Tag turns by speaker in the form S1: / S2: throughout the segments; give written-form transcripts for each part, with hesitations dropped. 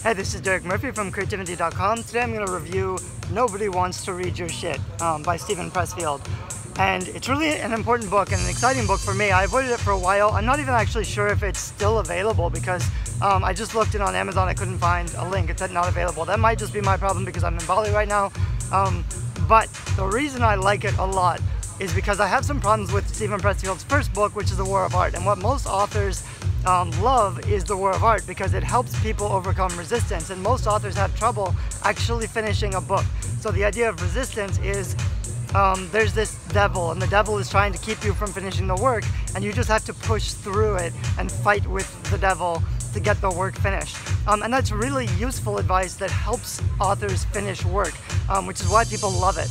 S1: Hey, this is Derek Murphy from creativity.com. Today I'm going to review Nobody Wants to Read Your Shit by Pressfield. And it's really an important book and an exciting book for me. I avoided it for a while. I'm not even actually sure if it's still available because I just looked it on Amazon. I couldn't find a link. It said not available. That might just be my problem because I'm in Bali right now. But the reason I like it a lot is because I have some problems with Pressfield's first book, which is The War of Art. And what most authors love is The War of Art because it helps people overcome resistance, and most authors have trouble actually finishing a book. So the idea of resistance is there's this devil, and the devil is trying to keep you from finishing the work, and you just have to push through it and fight with the devil to get the work finished. And that's really useful advice that helps authors finish work, which is why people love it.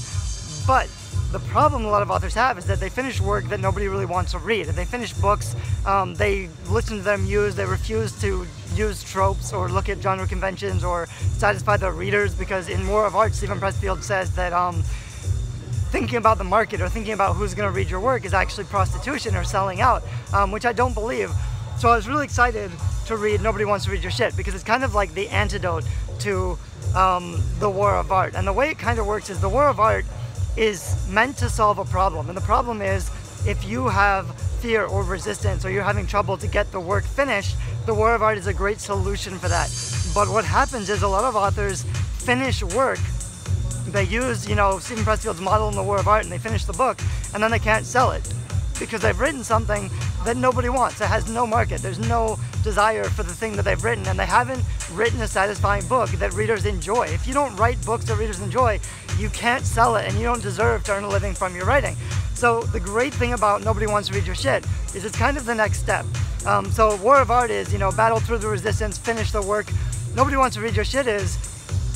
S1: But the problem a lot of authors have is that they finish work that nobody really wants to read. They finish books, they listen to their muse, they refuse to use tropes or look at genre conventions or satisfy their readers, because in War of Art, Pressfield says that thinking about the market or thinking about who's going to read your work is actually prostitution or selling out, which I don't believe. So I was really excited to read Nobody Wants to Read Your Shit because it's kind of like the antidote to The War of Art. And the way it kind of works is The War of Art is meant to solve a problem, and the problem is if you have fear or resistance or you're having trouble to get the work finished, The War of Art is a great solution for that. But what happens is a lot of authors finish work, they use, Pressfield's model in The War of Art, and they finish the book, and then they can't sell it because they've written something that nobody wants. It has no market. There's no desire for the thing that they've written, and they haven't written a satisfying book that readers enjoy. If you don't write books that readers enjoy, you can't sell it, and you don't deserve to earn a living from your writing. So the great thing about Nobody Wants to Read Your Shit is it's kind of the next step. So War of Art is, battle through the resistance, finish the work. Nobody Wants to Read Your Shit is,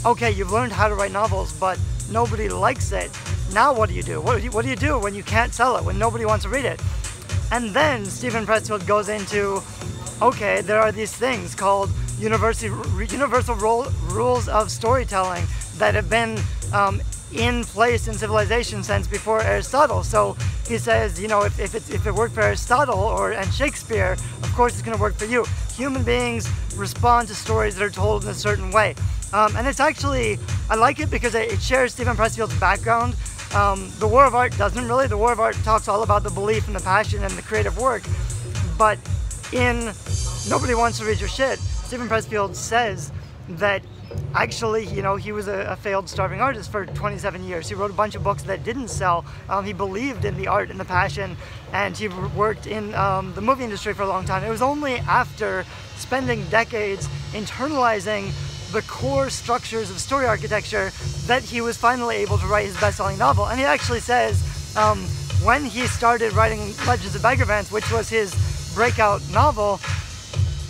S1: okay, you've learned how to write novels, but nobody likes it. Now what do you do? What do you do when you can't sell it, when nobody wants to read it? And then Pressfield goes into, okay, there are these things called universal rules of storytelling that have been in place in civilization since before Aristotle. So he says, if it worked for Aristotle and Shakespeare, of course it's going to work for you. Human beings respond to stories that are told in a certain way. And it's actually, I like it because it shares Pressfield's background. The War of Art doesn't really. The War of Art talks all about the belief and the passion and the creative work. But in Nobody Wants to Read Your Shit, Pressfield says that actually, he was a failed starving artist for 27 years. He wrote a bunch of books that didn't sell. He believed in the art and the passion, and he worked in the movie industry for a long time. It was only after spending decades internalizing the core structures of story architecture that he was finally able to write his best-selling novel. And he actually says when he started writing Legends of Bagger Vance, which was his breakout novel,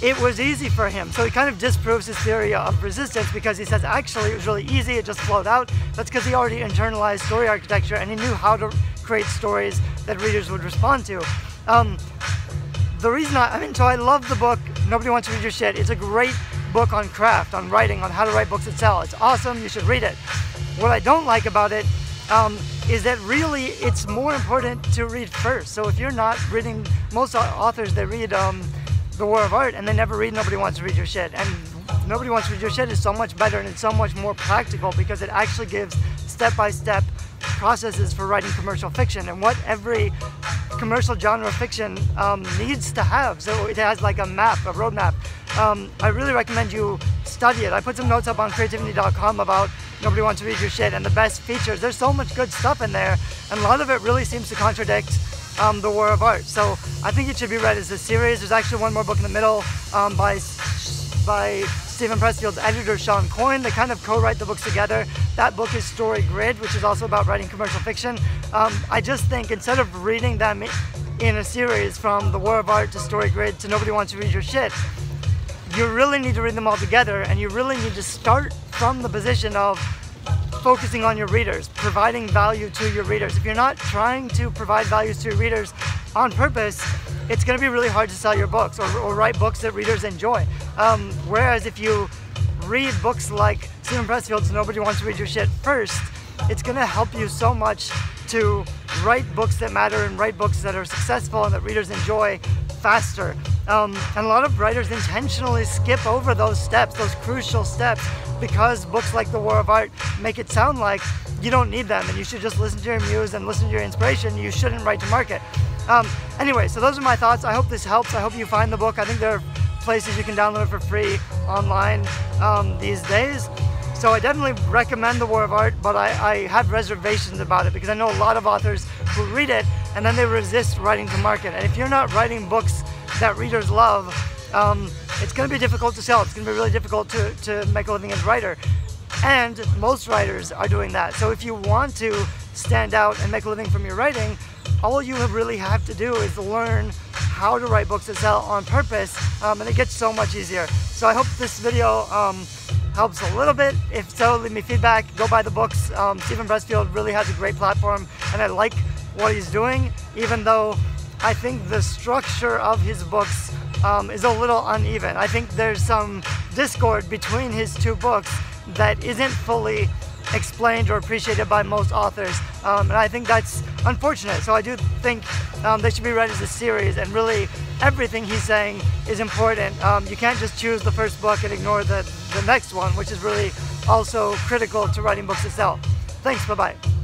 S1: it was easy for him. So he kind of disproves his theory of resistance because he says actually it was really easy, it just flowed out. That's because he already internalized story architecture and he knew how to create stories that readers would respond to. The reason so I love the book Nobody Wants to Read Your Shit. It's a great book on craft, on writing, on how to write books that sell. It's awesome, you should read it. What I don't like about it is that really it's more important to read first. So if you're not reading, most authors, they read The War of Art and they never read Nobody Wants to Read Your Shit. And Nobody Wants to Read Your Shit is so much better and it's so much more practical because it actually gives step-by-step processes for writing commercial fiction and what every commercial genre fiction needs to have. So it has like a map, a roadmap. I really recommend you study it. I put some notes up on creativity.com about Nobody Wants to Read Your Shit and the best features. There's so much good stuff in there, and a lot of it really seems to contradict The War of Art. So I think it should be read as a series. There's actually one more book in the middle by Pressfield's editor, Sean Coyne. They kind of co-write the books together. That book is Story Grid, which is also about writing commercial fiction. I just think instead of reading them in a series from The War of Art to Story Grid to Nobody Wants to Read Your Shit, you really need to read them all together, and you really need to start from the position of focusing on your readers, providing value to your readers. If you're not trying to provide values to your readers on purpose, it's going to be really hard to sell your books or write books that readers enjoy. Whereas if you read books like Pressfield's Nobody Wants to Read Your Shit first, it's going to help you so much to write books that matter and write books that are successful and that readers enjoy faster. And a lot of writers intentionally skip over those steps, those crucial steps, because books like The War of Art make it sound like you don't need them and you should just listen to your muse and listen to your inspiration. You shouldn't write to market. Anyway, so those are my thoughts. I hope this helps. I hope you find the book. I think there are places you can download it for free online these days. So I definitely recommend The War of Art, but I have reservations about it because I know a lot of authors who read it and then they resist writing to market. And if you're not writing books that readers love, it's going to be difficult to sell. It's going to be really difficult to make a living as a writer. And most writers are doing that. So if you want to stand out and make a living from your writing, all you really have to do is learn how to write books that sell on purpose, and it gets so much easier. So I hope this video helps a little bit. If so, leave me feedback. Go buy the books. Steven Pressfield really has a great platform, and I like what he's doing, even though I think the structure of his books is a little uneven. I think there's some discord between his two books that isn't fully explained or appreciated by most authors, and I think that's unfortunate. So I do think they should be read as a series, and really everything he's saying is important. You can't just choose the first book and ignore the next one, which is really also critical to writing books that sell. Thanks, bye-bye.